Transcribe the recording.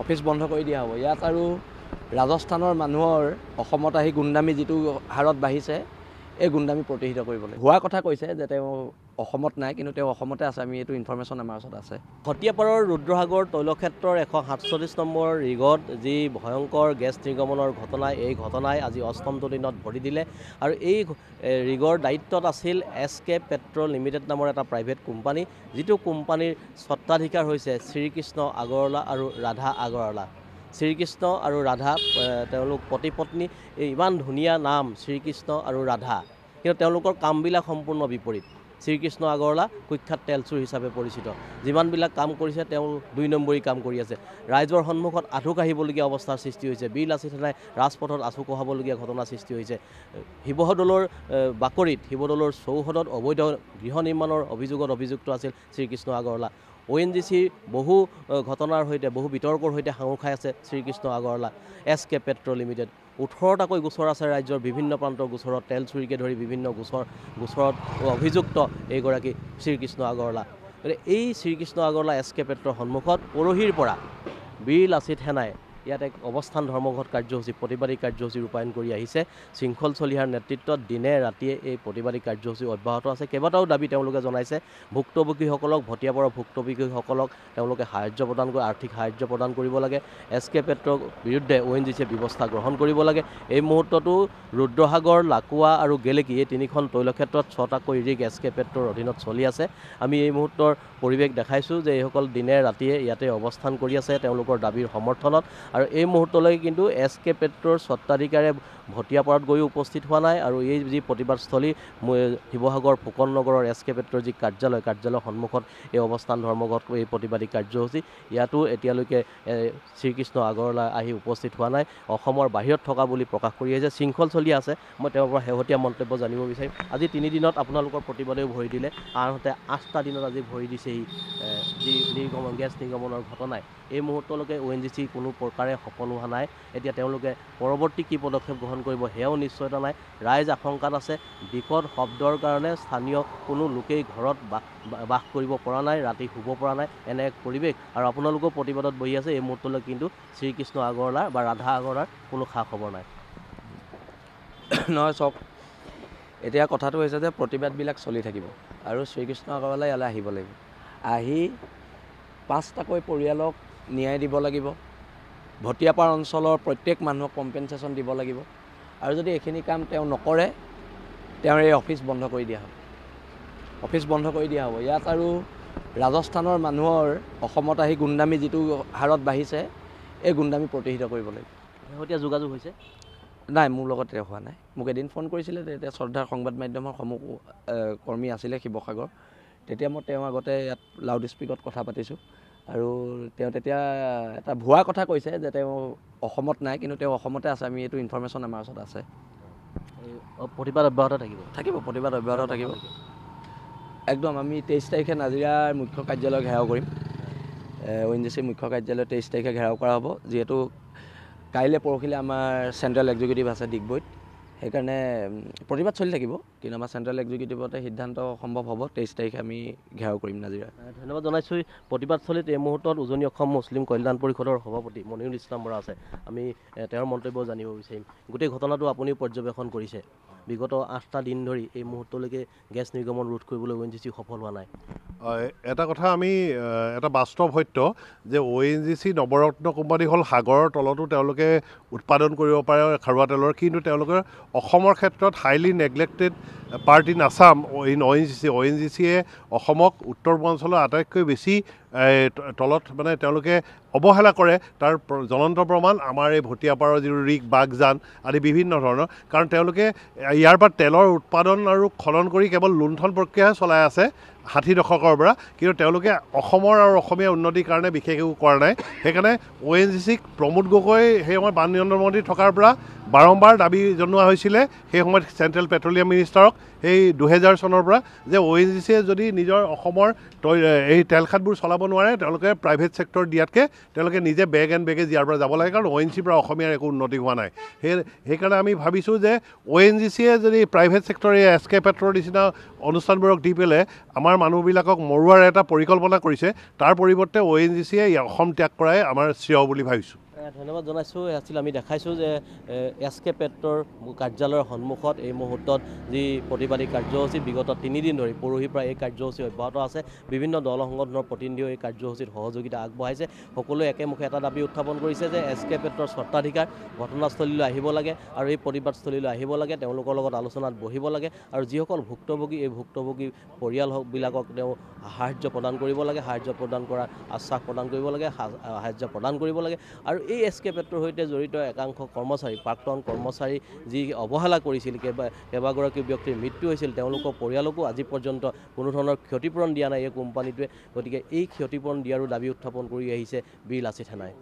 Office বন্ধ কৰি দিয়া হ'ব। ইয়াত আৰু ৰাজস্থানৰ মানুহৰ অসমত আহি গুণ্ডামি যিটো হাৰত বাঢ়িছে এই গুণ্ডামি প্ৰতিহিত কৰিবলৈ হোৱা কথা কৈছে যে তেওঁ অসমত নাই, কিন্তু তেওঁ অসমতে আছে। আমি এইটো ইনফৰমেশ্যন আমাৰ ওচৰত আছে। ভটিয়াপাৰৰ ৰুদ্ৰসাগৰ তৈলক্ষেত্ৰৰ 147 নম্বৰ ৰিগত যি ভয়ংকৰ গেছ নিৰ্গমনৰ ঘটনা, এই ঘটনাই আজি অষ্টমটো দিনত ভৰি দিলে। আৰু এই ৰিগৰ দায়িত্বত আছিল SK পেট্ৰল লিমিটেড নামৰ এটা প্ৰাইভেট কোম্পানী, যিটো কোম্পানীৰ স্বত্বাধিকাৰ হৈছে শ্ৰীকৃষ্ণ আগৰৱালা আৰু ৰাধা আগৰৱালা। শ্ৰীকৃষ্ণ আৰু ৰাধা তেওঁলোক পতি পত্নী। ইমান ধুনীয়া নাম শ্ৰীকৃষ্ণ আৰু ৰাধা, কিন্তু তেওঁলোকৰ কামবিলাক সম্পূৰ্ণ বিপৰীত। শ্ৰীকৃষ্ণ আগৰৱালা কুখ্যাত তেলচুৰ হিচাপে পৰিচিত। যিমানবিলাক কাম কৰিছে তেওঁ 2 নম্বৰী কাম কৰি আছে। ৰাইজৰ সন্মুখত আঁঠু কাঢ়িবলগীয়া অৱস্থাৰ সৃষ্টি হৈছে। বীৰ লাচিত সেনাই ৰাজপথত আঁঠু কঢ়াবলগীয়া ঘটনাৰ সৃষ্টি হৈছে। শিৱদৌলৰ বাকৰিত, শিৱদৌলৰ চৌহদত অবৈধ গৃহ নিৰ্মাণৰ অভিযোগত অভিযুক্ত আছিল শ্ৰীকৃষ্ণ আগৰৱালা। ONGCৰ বহু ঘটনাৰ সৈতে, বহু বিতৰ্কৰ সৈতে সাঙুৰ খাই আছে Srikrishna Agarwala. SK petrol limited 18টাকৈ গোচৰ আছে ৰাজ্যৰ বিভিন্ন প্ৰান্তৰ গোচৰত, তেল চুৰিকে ধৰি বিভিন্ন গোচৰত অভিযুক্ত এইগৰাকী শ্ৰীকৃষ্ণ আগৰৱালা। গতিকে এই শ্ৰীকৃষ্ণ আগৰৱালা SK পেট্ৰৰ সন্মুখত পৰহিৰ পৰা বীৰ লাচিত সেনাই ইয়াত এক অৱস্থান ধৰ্মঘট কাৰ্যসূচী, প্ৰতিবাদী কাৰ্যসূচী ৰূপায়ণ কৰি আহিছে। শৃংখল চলিহাৰ নেতৃত্বত দিনে ৰাতিয়ে এই প্ৰতিবাদী কাৰ্যসূচী অব্যাহত আছে। কেইবাটাও দাবী তেওঁলোকে জনাইছে। ভুক্তভোগীসকলক, ভটিয়াপাৰৰ ভুক্তভোগীসকলক তেওঁলোকে সাহায্য প্ৰদান কৰি, আৰ্থিক সাহায্য প্ৰদান কৰিব লাগে। SK পেট্ৰৰ বিৰুদ্ধে ONGCয়ে ব্যৱস্থা গ্ৰহণ কৰিব লাগে। এই মুহূৰ্ততো ৰুদ্ৰসাগৰ, লাকুৱা আৰু গেলেকী এই 3খন তৈলক্ষেত্ৰত 6টাকৈ ৰিগ SK পেট্ৰৰ অধীনত চলি আছে। আমি এই মুহূৰ্তৰ পৰিৱেশ দেখাইছোঁ যে এইসকল দিনে ৰাতিয়ে ইয়াতে অৱস্থান কৰি আছে তেওঁলোকৰ দাবীৰ সমৰ্থনত। আৰু এই মুহূৰ্তলৈকে কিন্তু SK পেট্ৰৰ স্বত্বাধিকাৰে ভটিয়াপাৰত গৈও উপস্থিত হোৱা নাই। আৰু এই যি প্ৰতিবাদস্থলী শিৱসাগৰ ফুকন নগৰৰ SK পেট্ৰৰ যি কাৰ্যালয়ৰ সন্মুখত এই অৱস্থান ধৰ্মঘট, এই প্ৰতিবাদী কাৰ্যসূচী, ইয়াতো এতিয়ালৈকে শ্ৰীকৃষ্ণ আগৰৱালা আহি উপস্থিত হোৱা নাই। অসমৰ বাহিৰত থকা বুলি প্ৰকাশ কৰি আহিছে। শৃংখল চলি আছে। মই তেওঁৰ পৰা শেহতীয়া মন্তব্য জানিব বিচাৰিম। আজি 3 দিনত আপোনালোকৰ প্ৰতিবাদেও ভৰি দিলে, আনহাতে 8টা দিনত আজি ভৰি দিছেহি যি গেছ নিৰ্গমনৰ ঘটনাই। এই মুহূৰ্তলৈকে ONGC কোনো প্ৰকাৰে সফল হোৱা নাই। এতিয়া তেওঁলোকে পৰৱৰ্তী কি পদক্ষেপ গ্ৰহণ কৰিব সেয়াও নিশ্চয়তা নাই। ৰাইজ আশংকাত আছে। বিকট শব্দৰ কাৰণে স্থানীয় কোনো লোকেই ঘৰত বাস কৰিব পৰা নাই, ৰাতি শুব পৰা নাই, এনে এক পৰিৱেশ। আৰু আপোনালোকেও প্ৰতিবাদত বহি আছে। এই মুহূৰ্তলৈ কিন্তু শ্ৰীকৃষ্ণ আগৰৱালা বা ৰাধা আগৰৱালাৰ কোনো খা খবৰ নাই। নহয়, চাওক, এতিয়া কথাটো হৈছে যে প্ৰতিবাদবিলাক চলি থাকিব আৰু শ্ৰীকৃষ্ণ আগৰৱালা ইয়ালৈ আহিব লাগিব। আহি 5টাকৈ পৰিয়ালক ন্যায় দিব লাগিব। ভটিয়াপাৰ অঞ্চলৰ প্ৰত্যেক মানুহক কম্পেনচেশ্যন দিব লাগিব। আৰু যদি এইখিনি কাম তেওঁ নকৰে, তেওঁৰ এই অফিচ বন্ধ কৰি দিয়া হ'ব। অফিচ বন্ধ কৰি দিয়া হ'ব। ইয়াত আৰু ৰাজস্থানৰ মানুহৰ অসমত আহি গুণ্ডামি যিটো হাৰত বাঢ়িছে এই গুণ্ডামি প্ৰতিহিত কৰিব লাগিব। শেহতীয়া যোগাযোগ হৈছে? নাই, মোৰ লগত তেওঁ হোৱা নাই। মোক এদিন ফোন কৰিছিলে, তেতিয়া শ্ৰদ্ধাৰ সংবাদ মাধ্যমৰ কৰ্মী আছিলে শিৱসাগৰ। তেতিয়া মই তেওঁৰ আগতে ইয়াত লাউড স্পীকত কথা পাতিছোঁ। আৰু তেওঁ তেতিয়া এটা ভুৱা কথা কৈছে যে তেওঁ অসমত নাই, কিন্তু তেওঁ অসমতে আছে। আমি এইটো ইনফৰমেশ্যন আমাৰ ওচৰত আছে। প্ৰতিবাদ অব্যাহত থাকিব? প্ৰতিবাদ অব্যাহত থাকিব একদম। আমি 23 তাৰিখে নাজিৰাৰ মুখ্য কাৰ্যালয় ঘেৰাও কৰিম। ONGCৰ মুখ্য কাৰ্যালয় 23 তাৰিখে ঘেৰাও কৰা হ'ব। যিহেতু কাইলৈ পৰহিলৈ আমাৰ চেণ্ট্ৰেল এক্সিকিউটিভ আছে ডিগবৈত, সেইকাৰণে প্ৰতিবাদ চলি থাকিব। কিন্তু আমাৰ চেণ্ট্ৰেল এক্সিকিউটিভতে সিদ্ধান্ত সম্ভৱ হ'ব। 23 তাৰিখে আমি ঘেৰাও কৰিম নাজিৰা। ধন্যবাদ জনাইছোঁ। প্ৰতিবাদস্থলীত এই মুহূৰ্তত উজনি অসম মুছলিম কল্যাণ পৰিষদৰ সভাপতি মনিৰুল ইছলাম বৰা আছে। আমি তেওঁৰ মন্তব্য জানিব বিচাৰিম। গোটেই ঘটনাটো আপুনিও পৰ্যবেক্ষণ কৰিছে। বিগত 8টা দিন ধৰি এই মুহূৰ্তলৈকে গেছ নিৰ্গমন ৰোধ কৰিবলৈ ONGC সফল হোৱা নাই। এটা কথা এটা বাস্তৱ সত্য যে ONGC নৱৰত্ন কোম্পানী হ'ল সাগৰৰ তলতো তেওঁলোকে উৎপাদন কৰিব পাৰে খাৰুৱা তেলৰ, কিন্তু তেওঁলোকে অসমৰ ক্ষেত্ৰত highly neglected part in Assam in ONGCয়ে অসমক উত্তৰ পূৰ্বাঞ্চলৰ আটাইতকৈ বেছি তলত তেওঁলোকে অৱহেলা কৰে। তাৰ জ্বলন্ত প্ৰমাণ আমাৰ এই ভটিয়াপাৰৰ যিটো ৰিগ, বাগজান আদি বিভিন্ন ধৰণৰ। কাৰণ তেওঁলোকে ইয়াৰ পৰা তেলৰ উৎপাদন আৰু খনন কৰি কেৱল লুণ্ঠন প্ৰক্ৰিয়াহে চলাই আছে 60 দশকৰ পৰা, কিন্তু তেওঁলোকে অসমৰ আৰু অসমীয়া উন্নতিৰ কাৰণে বিশেষ একো কৰা নাই। সেইকাৰণে ONGCক প্ৰমোদ গগৈ সেই সময়ত বান নিয়ন্ত্ৰণ মন্ত্ৰী থকাৰ পৰা বাৰম্বাৰ দাবী জনোৱা হৈছিলে সেই সময়ত চেণ্ট্ৰেল পেট্ৰলিয়াম মিনিষ্টাৰক, সেই 2000 চনৰ পৰা যে ONGCয়ে যদি নিজৰ অসমৰ এই তেলখাতবোৰ চলাব নোৱাৰে তেওঁলোকে প্ৰাইভেট ছেক্টৰ দিয়াতকৈ তেওঁলোকে নিজে বেগ এণ্ড বেগেজ ইয়াৰ পৰা যাব লাগে কাৰণ ONGCৰ পৰা অসমীয়াৰ একো উন্নতি হোৱা নাই সেইকাৰণে আমি ভাবিছোঁ যে ONGCয়ে যদি প্ৰাইভেট ছেক্টৰে SK পেট্ৰৰ নিচিনা অনুষ্ঠানবোৰক দি পেলাই আমাৰ মানুহবিলাকক মৰুৱাৰ এটা পৰিকল্পনা কৰিছে তাৰ পৰিৱৰ্তে ONGCয়ে অসম ত্যাগ কৰাই আমাৰ শ্ৰেয় বুলি ভাবিছোঁ ধন্যবাদ জনাইছোঁ আছিল আমি দেখাইছোঁ যে SK পেট্ৰৰ কাৰ্যালয়ৰ সন্মুখত এই মুহূৰ্তত যি প্ৰতিবাদী কাৰ্যসূচী বিগত 3 দিন ধৰি পৰহিৰ পৰা এই কাৰ্যসূচী অব্যাহত আছে বিভিন্ন দল সংগঠনৰ প্ৰতিনিধিও এই কাৰ্যসূচীত সহযোগিতা আগবঢ়াইছে সকলোৱে একেমুখে এটা দাবী উত্থাপন কৰিছে যে SK পেট্ৰৰ স্বত্বাধিকাৰ ঘটনাস্থলীলৈ আহিব লাগে আৰু এই প্ৰতিবাদস্থলীলৈ আহিব লাগে তেওঁলোকৰ লগত আলোচনাত বহিব লাগে আৰু যিসকল ভুক্তভোগী এই ভুক্তভোগী পৰিয়ালবিলাকক তেওঁ সাহায্য প্ৰদান কৰিব লাগে সাহায্য প্ৰদান কৰাৰ আশ্বাস প্ৰদান কৰিব লাগে সাহায্য প্ৰদান কৰিব লাগে আৰু এই SK পেট্ৰৰ সৈতে জড়িত একাংশ কৰ্মচাৰী প্ৰাক্তন কৰ্মচাৰী যি অৱহেলা কৰিছিল কেইবাগৰাকী ব্যক্তিৰ মৃত্যু হৈছিল তেওঁলোকৰ পৰিয়ালকো আজি পৰ্যন্ত কোনো ধৰণৰ ক্ষতিপূৰণ দিয়া নাই এই কোম্পানীটোৱে গতিকে এই ক্ষতিপূৰণ দিয়াৰো দাবী উত্থাপন কৰি আহিছে বীৰ লাচিত সেনাই